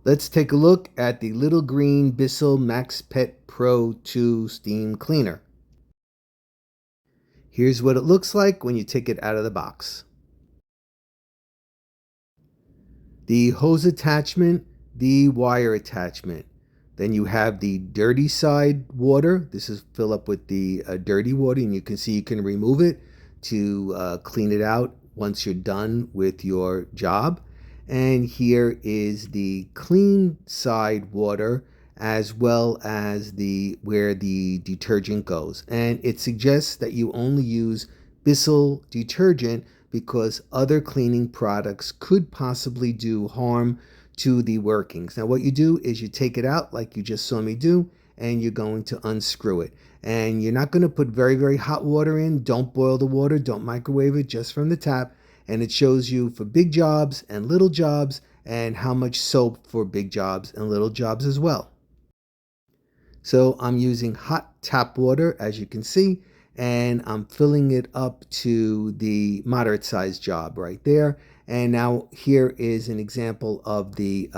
Let's take a look at the little green Bissell Max Pet Pro 2 steam cleaner. Here's what it looks like when you take it out of the box. The hose attachment, the wire attachment. Then you have the dirty side water. This is fill up with the dirty water, and you can see you can remove it to clean it out once you're done with your job. And here is the clean side water, as well as the where the detergent goes. And it suggests that you only use Bissell detergent because other cleaning products could possibly do harm to the workings. Now what you do is you take it out like you just saw me do, and you're going to unscrew it. And you're not going to put very, very hot water in. Don't boil the water. Don't microwave it, just from the tap. And it shows you for big jobs and little jobs, and how much soap for big jobs and little jobs as well. So I'm using hot tap water, as you can see, and I'm filling it up to the moderate size job right there. And now here is an example of the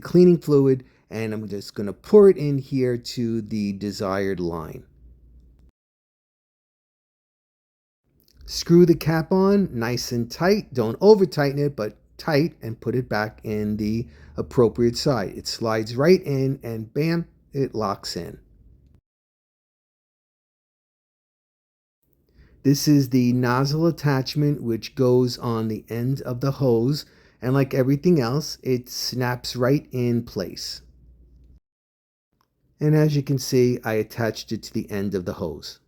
cleaning fluid, and I'm just going to pour it in here to the desired line. Screw the cap on nice and tight. Don't over tighten it, but tight, and put it back in the appropriate side. It slides right in, and bam, it locks in. This is the nozzle attachment, which goes on the end of the hose, and like everything else, it snaps right in place. And as you can see, I attached it to the end of the hose.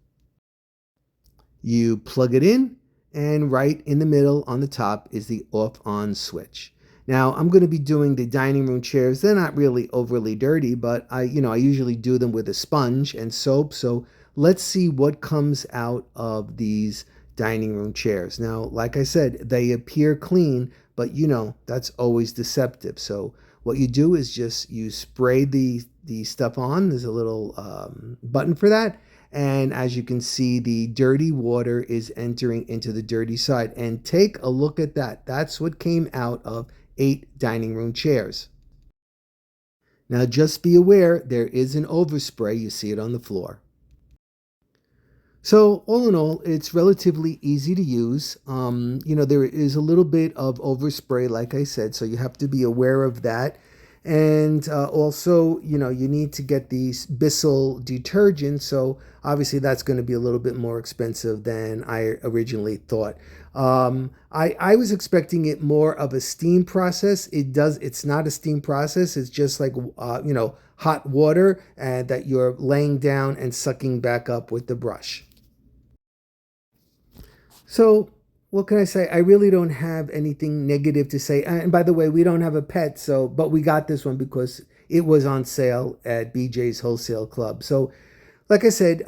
You plug it in, and right in the middle on the top is the off-on switch. Now I'm going to be doing the dining room chairs. They're not really overly dirty, but I usually do them with a sponge and soap. So let's see what comes out of these dining room chairs. Now, like I said, they appear clean, but that's always deceptive. So what you do is just you spray the stuff on. There's a little button for that. And as you can see, the dirty water is entering into the dirty side. And take a look at that. That's what came out of 8 dining room chairs. Now just be aware, there is an overspray. You see it on the floor. So all in all, it's relatively easy to use. There is a little bit of overspray, like I said, so you have to be aware of that. And also, you need to get the Bissell detergent. So obviously that's going to be a little bit more expensive than I originally thought. I was expecting it more of a steam process. It's not a steam process. It's just like, hot water that you're laying down and sucking back up with the brush. So what can I say? I really don't have anything negative to say. And by the way, we don't have a pet, but we got this one because it was on sale at BJ's Wholesale Club. So like I said,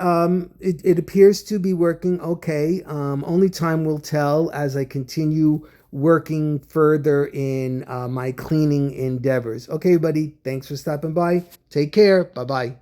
it appears to be working okay. Only time will tell as I continue working further in my cleaning endeavors. Okay, everybody, thanks for stopping by. Take care. Bye-bye.